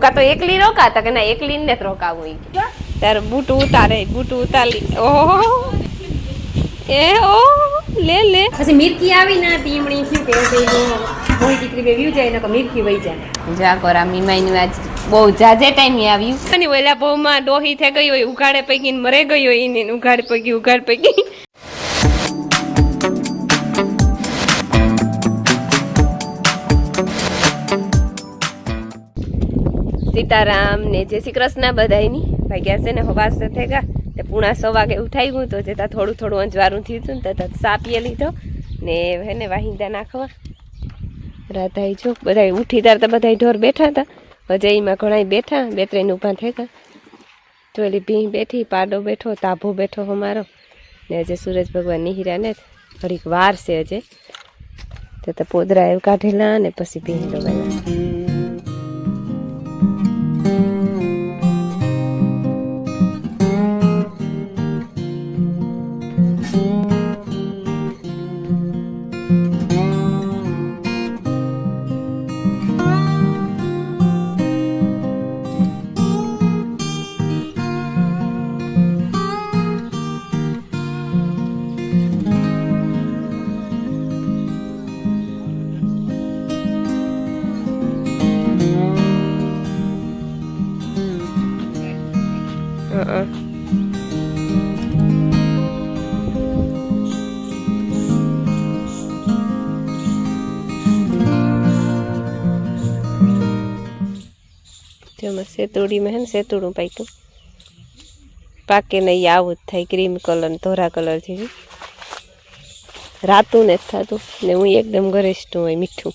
કા તો એકલી રોકાતા કે ના એકલી ને રોકાવું તારે બૂટ ઉતારી ઓહો એ ઓ લે લે પછી મિરકી આવી ના તીમણી શું કે મોઈ દીકરી બે વ્યુ જાય ને મિરકી વહી જાય જા કોરા મીમાઈની વાત બહુ જાજે ટાઈમ આવ્યું અને ઓલા બહુમાં ડોહી થઈ ગઈ હોય ઉઘાડે પૈકી મરે ગઈ હોય એને ઉઘાડ પૈકી સીતારામ ને જય શ્રી કૃષ્ણ બધાયની ભાગ્યા છે ને હવાસ થઈ ગયા તે પૂણા 6 વાગે ઉઠાઈ ગયું તો જતા થોડું અંજવારું થયું હતું ને તરત સા પીએ લીધો ને હે ને વાહિંદા નાખવા રાધાઈ જો બધા ઉઠી તાર તો બધા ઢોર બેઠા હતા અજયમાં ઘણા બેઠા 2-3 ઊભા થઈ ગયા ચોલી ભીં બેઠી પાડો બેઠો તાભો બેઠો અમારો ને અજય સૂરજ ભગવાન નિહિરા ને ઘડીક વાર છે અજય તો પોદરા એવું કાઢેલા ને પછી ભીં દોવાયેલા સેતુડીમાં હે ને સેતુડું પાક્યું પાકે નહીં આવું જ થાય ક્રીમ કલર ધોરા કલર જેવી રાતું ને જ થતું ને હું એકદમ ગરેસ્ટું હોય મીઠું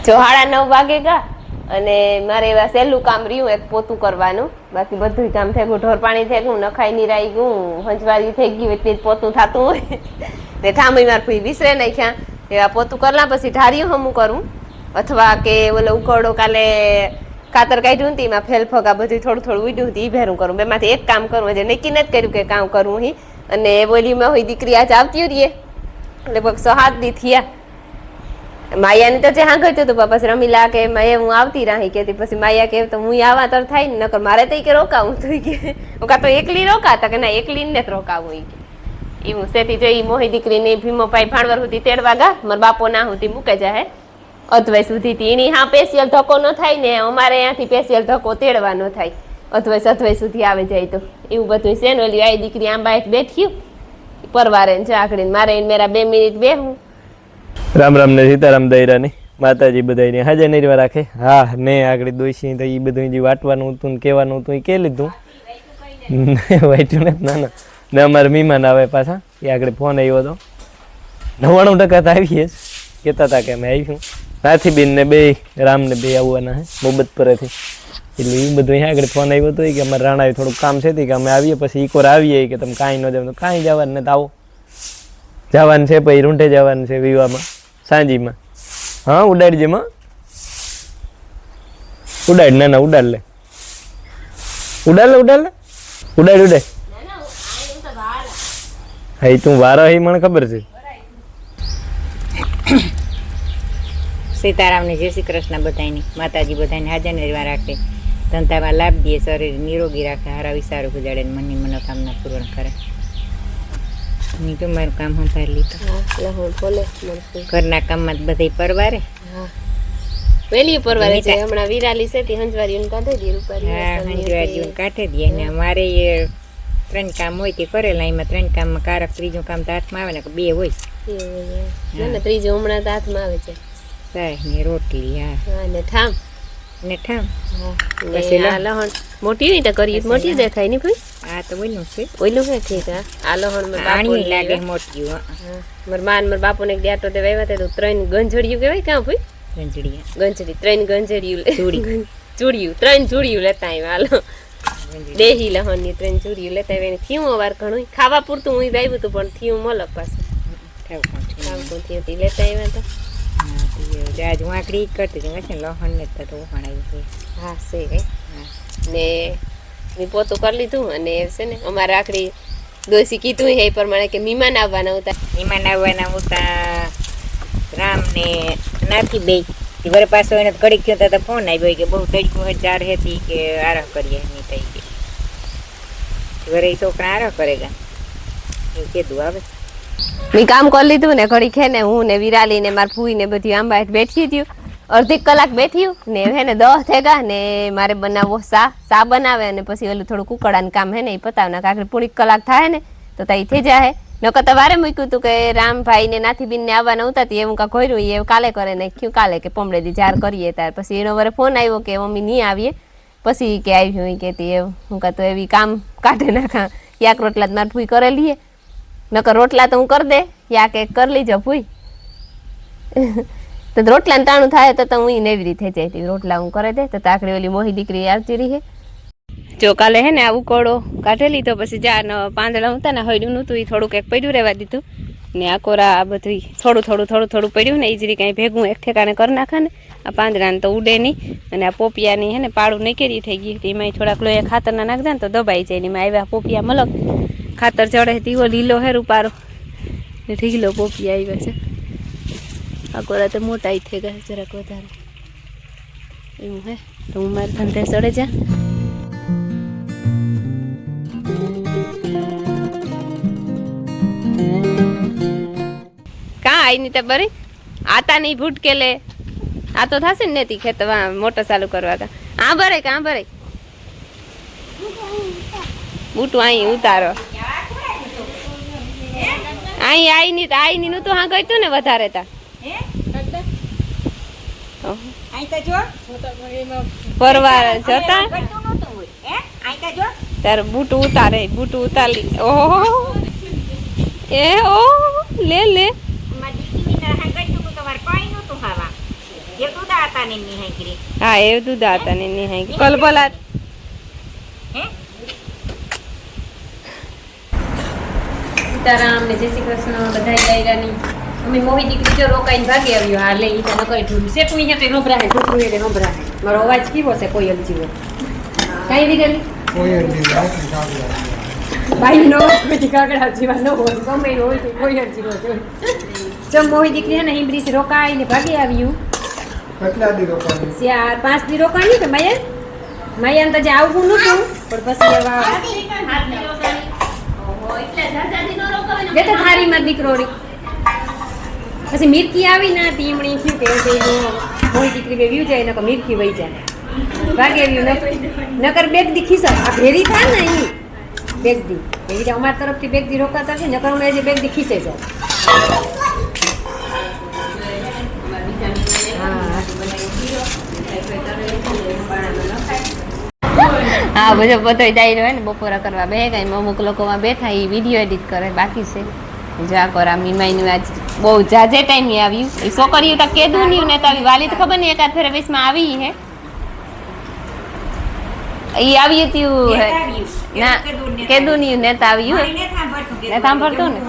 જો 9:30 વાગે ગયા અને મારે એવા સહેલું કામ રહ્યું એક પોતું કરવાનું બાકી બધું કામ થઈ ગયું ઢોર પાણી થઈ ગયું નખાઈ નિરાઈ ગયું હંજવારી થઈ ગયું એટલે જ પોતું થતું હોય ને ઠામી માર ફૂઈ વિસરે નાખ્યા એવા પોતું કરલા પછી ઢાર્યું હમું કરું અથવા કે ઓલો ઉકળો કાલે કાતર કાઢ્યું ને એમાં ફેલ ફગા બધું થોડું ઉડ્યું હતું એ ભેરું કરું બેમાંથી એક કામ કરું હજી નક્કી નથી કર્યું કે કામ કરવું હી અને બોલીમાં હોય દીકરી આજ આવતી રહીએ લગભગ 6-7 દી થયા માયાની તો જે હા ગયું હતું પછી રમીલા કે મેં હું આવતી રહી કે પછી માયા કે તો હું આવા તર થાય ને નકર મારે તો કે રોકાવું તો કે કા તો એકલી રોકાતા કે ના એકલી ને રોકાવું કે એવું સેથી જઈ મોહી દીકરીને ભીમો ભાઈ ભાણવર સુધી તેડવા ગા મારા બાપો ના સુધી મૂકે જાય અધવાઈ સુધી એની હા સ્પેશિયલ ધક્કો ન થાય ને અમારે અહીંયાથી સ્પેશિયલ ધક્કો તેડવા ન થાય અધવાઈ સુધી આવે જાય તો એવું બધું છે ને ઓલી આ દીકરી આંબા બેઠી પરવારે ને ચાકડી મારે મેરા 2 મિનિટ બેહું રામ રામ ને સીતારામ દૈરાની માતાજી બધાને હાજર નિર્વા રાખે હા ને આગળ દોશી તો એ બધું જે વાટવાનું હતું ને કહેવાનું હતું એ કે લીધું વાટ્યું ને ના ને અમારે મહેમાન આવે પાછા એ આગળ ફોન આવ્યો હતો 99% તો આવીએ કહેતા હતા કે અમે આવ્યું નાથી બેન ને બે રામ ને બે આવવાના હે મોહબ્બત પરેથી એટલે એ બધું અહીંયા આગળ ફોન આવ્યો હતો કે અમારે રાણાએ થોડુંક કામ છે કે અમે આવીએ પછી એકવાર આવીએ કે તમે કાંઈ ન જાવ તો કાંઈ જવાનું ને તો આવો જવાનું છે પછી રૂંઢે જવાનું છે વિવાહમાં સાંજીમાં હા ઉડાડજે માં ઉડાડ ના ઉડાડ લે ઉડાડ હા તું વારો હી મને ખબર છે સીતારામ ને જય શ્રી કૃષ્ણ બધાની માતાજી બધાને હાજર નિર્વાહ રાખે ધંધામાં લાભ દે શરીર નિરોગી રાખે હારા વિચારો ગુજાડે મનની મનોકામના પૂર્ણ કરે ની તો મારું કામ સંભાળી લીધું ઘરના કામમાં બધે પરવારે પેલી પરવારે છે હમણાં વિરાલી છે તે હંજવારીઓને કાઢે દે રૂપારી હા હંજવારીઓને કાઢે દે ને અમારે 3 કામ હોય તે કરેલા એમાં 3 કામમાં કારક ત્રીજું કામ તો હાથમાં આવે ને 2 હોય ને ત્રીજું હમણાં તો હાથમાં આવે છે ને રોટલી હા ને ઠામ પછી લહણ મોટી નહીં તો કરી મોટી દેખાય નહીં ભાઈ આ તો ઓઈલું છે ઠીક આ લહણ માં પાણી લાગે મોટી મારા માન મારા બાપુ ને ડેટો દે વાવ્યા તે તો 3 ગંજડિયું કહેવાય કાં ભાઈ ગંજડી 3 ગંજડિયું ચૂડિયું 3 ચૂડિયું લેતા આવ્યા હાલો દેહી લહણ ની 3 ચૂડિયું લેતા આવ્યા થયું અવાર ઘણું ખાવા પૂરતું હું વાવ્યું હતું પણ થયું મલક પાછું થયું લેતા આવ્યા હતા આજ હું આકડી કરતી હતી છે લહણ ને તો વહાણાયું હા છે ને મેં પોતું કરી લીધું અને છે ને અમારે આખરી દોશી કીધું એ પ્રમાણે કે મહેમાન આવવાના હતા રામ ને નાથી બે વરે પાછો એને ઘડીક થયો તો ફોન આવ્યો કે બહુ તડકો હજાર હતી કે આરામ કરીએ નહીં થઈ ગઈ વરે એ છોકરા આરામ કરેગા એવું કીધું આવે મેં કામ કરી લીધું ને ઘડી ખે ને હું ને વિરાલી ને મારી ફૂઈ ને બધી આંબા બેઠી હતી અડધી કલાક બેઠી ને હે ને 10 થઈ ગયા ને મારે બનાવવો સા બનાવે અને પછી ઓલું થોડું કુકડાનું કામ હે ને એ પતાવના કાકરી પૂરી કલાક થાય ને તો તઈ થઈ જાય નકર તો વારે મૂક્યું હતું કે રામભાઈ ને નાથીબીન ને આવવાના ઉતા હતી એવું કા ખોર્યું એ કાલે કરે નાખ્યું કાલે કે પમડે દી જાર કરીએ તાર પછી એનો વરે ફોન આવ્યો કે મમ્મી નહીં આવીએ પછી કે આવ્યું એ કહેતી એવું હું કા તો એવી કામ કાઢે નાખા યાક રોટલા જ મારી ફૂઈ કરેલી નકર રોટલા તો હું કરી દે યા કે કરી લીજો ફૂઈ તો રોટલા ને ટાણું થાય તો હું એવી રીતે થઈ જાય રોટલા હું કરે દે તો તાકડી ઓલી મોહી દીકરી આવતી રહી જો કાલે હે ને આ ઉકોડો કાઢેલી તો પછી જ્યાં પાંદડા હતા ને હળ્યું નહોતું એ થોડુંક એક પડ્યું રહેવા દીધું ને આ કોરા આ બધું થોડું પડ્યું ને એ જ કાંઈ ભેગું એક ઠેકાણે કરી નાખે ને આ પાંદડાને તો ઉડે નહીં અને આ પોપિયાની હે ને પાડું નીકળી થઈ ગઈ એમાં થોડાક લોહી ખાતરના નાખ દે ને તો દબાઈ જાય ને એમાં આવ્યા પોપિયા મલક ખાતર ચડે દીવો લીલો હે રૂપારો ને ઢીલો પોપિયા આવ્યા છે આ કોરા તો મોટા થઈ ગયા જરાક વધારે એવું હે તો હું મારે ધંધે ચડે જા કા આઈ ની તે બરી આતા નહીં ભૂટકે લે આ તો થશે ને તી ખેત મોટર ચાલુ કરવા તા આ ભરે કા ભરે બૂટું અહીં ઉતારો અહીં આઈ ની નું તો હા ગયું ને વધારે તા પરવાર જતા તાર બૂટું ઉતારી ઓહો એ ઓ લે લે હા એ દૂધ હતા ને નિહાઈ કલબલા સીતારામ ને જય શ્રી કૃષ્ણ બધા ડાયરાની અમે મોહી દીકરી જો રોકાઈને ભાગી આવ્યો હા લે ઈ તો નકરી ઢૂંઢ સેટુઈ હે તે નોબરાહે ઢૂંઢું એને નોબરાહે મારો અવાજ કેવો છે કોયલ જીવો કાઈ દીકરી કોયલ જીવો ભાઈ નો કોઈ કાગડા જીવા ન હોય ગમે હોય તો કોયલ જીવો જો ચમ મોહી દીકરી હે ને હિમરીથી રોકાઈને ભાગી આવ્યું કેટલા દી રોકાણી 4-5 દી રોકાણી કે માયા તો જે આવવું નતું પણ પછી એવા ઓહો એટલે જાજાદી નો રોકાવે ને તો થારી માં દીકરો રી પછી મિરકી આવી ના તીમણી થયું કે મોહી દીકરી બે વ્યુ જાય નકર મિરકી વઈ જાય ભાગે વ્યુ નકર બેગ દી ખીસા આ ભેરી થાય ને ઈ બેગ દી એવી અમાર તરફથી બેગ દી રોકાતા છે નકર અમે જે બેગ દી ખીસે જાય હા બધો જાય રહ્યો ને બપોરા કરવા બે કઈ અમુક લોકોમાં બેઠા એ વિડીયો એડિટ કરે બાકી છે જા કોરા મીમાઈનું આજ બહુ જાજે ટાઈમ આવ્યું એ છોકરીઓ તો કેદું નહીં ને તો આવી વાલી તો ખબર નહીં એકાદ ફેર વેસમાં આવી હે ઈ આવી હતી ના કેદું નહીં નેતા આવ્યું ને સાંભળતો ને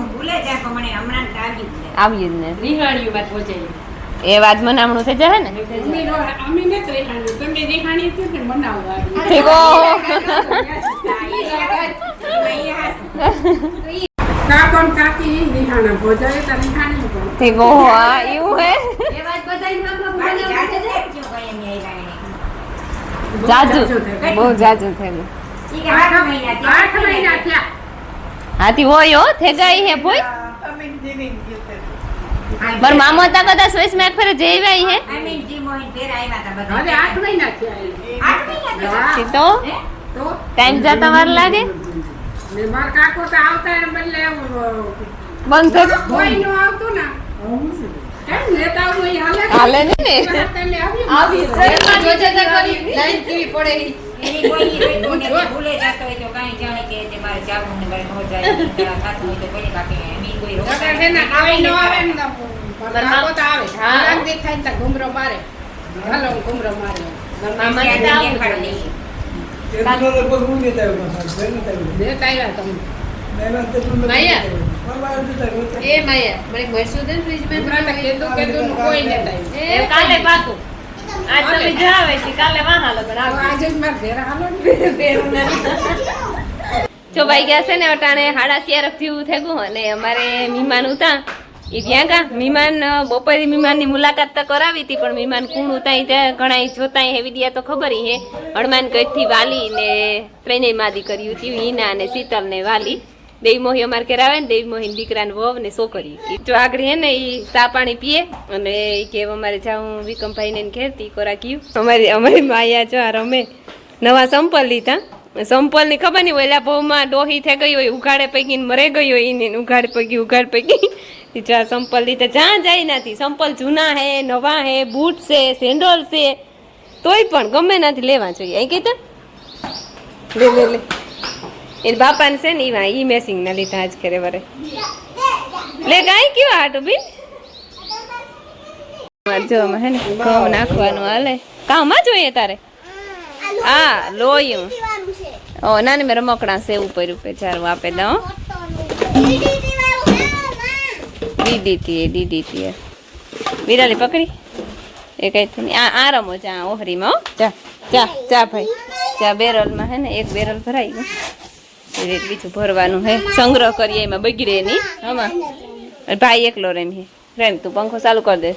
આવ્યું ને રિહાણ્યું વાત પહોંચાઈ એ વાત મનામણું થઈ જાય ને ઠીક ઠીક ઓહો એવું હે જાજુ બહુ જાજુ થયેલું હાથી હોય હો થઈ ગઈ હે ભોય બર મામા તા કદા સ્વિસ મેક ફરે જેવાઈ હે આમીન જી મોહિન ફેર આવ્યા તા બધા હવે 8 મહિના થયા 8 મહિના તો ટાઈમ જાતા વાર લાગે મે માર કાકો તો આવતા એને બદલે બંધ થઈ કોઈ નો આવતો ના કેમ લેતા હોય હાલે ને આવી જોજે તો કરી લાઈન કેવી પડે એની કોઈ ભૂલે જાતો હોય તો કાઈ જાણે કે જે મારે જાવું ને બરે હો જાય ખાતું હોય તો કોઈ કાકે એની કોઈ રોકા છે ને કોઈ નો આવે ને કાકો તો આવે હા રાગ દેખાય તો ઘુમરો મારે હાલો ઘુમરો મારે મામા ને આવું પડે કાકો લગભગ હું દેતા આવ્યા તમે માયા એ માયા મને મરસુદન ફ્રીજ મે બરાબર કેદું કોઈ દેતા આવ્યું એ કાલે પાકો આજ તમે જાવે છે કાલે વાહ હાલો બરાબર આજે જ માર ઘરે હાલો ને જો ભાઈ ગયા છે ને અટાણે 11:30 થયું થઈ ગયું અને અમારે મહેમાન હતા એ ત્યાં કા મહેમાન બપોરે મહેમાનની મુલાકાત તો કરાવી હતી પણ મહેમાન કુણ ઉતાઈ ત્યાં ઘણા જોતા હે વિડિયા તો ખબર હે હનુમાન ગઢથી વાલી ને ત્રણેય માદી કર્યું હતી હિના અને શીતલ ને વાલી દેવી મોહી અમારે ઘેર આવે ને દેવી મોહી દીકરાને વહુ ને છોકરી એ જો આગળ હે ને એ ચા પાણી પીએ અને એ કે અમારે જાઉં વિકમભાઈ ને ઘેર તી કોરા કયું અમારી માયા જો આ રમે નવા સંપલ લીધા સંપલ ની ખબર નહીં ઓલા ભાવમાં ડોહી થઈ ગઈ હોય ઉઘાડે પૈકી મરે ગઈ હોય એને ઉઘાડ પૈકી જા સંપલ લીધા જ્યાં જાય નથી સંપલ જૂના હે નવા હે બૂટ છે સેન્ડલ છે તોય પણ ગમે નથી લેવા જોઈએ અહીં કીધા લે એને બાપાને છે ને ઈ મેસિંગ ના લીધા આજ કરે વરે લે ગાય કેવા હાટું બીન જો હે ને ઘઉં નાખવાનું હાલે કામમાં જોઈએ તારે હા લોયું ઓ નાની મેં રમકડા છે ઉપર ચારું આપે દઉં દીદી તી વિરાલી પકડી એ કઈ થયું આ રમો ચા ઓહરીમાં હો ચા ભાઈ ચા બેરલમાં હે ને એક બેરલ ભરાઈ ગયું બીજું ભરવાનું હે સંગ્રહ કરીએ એમાં બગડે નહીં આમાં ભાઈ એકલો રેમ તું પંખો ચાલુ કરી દે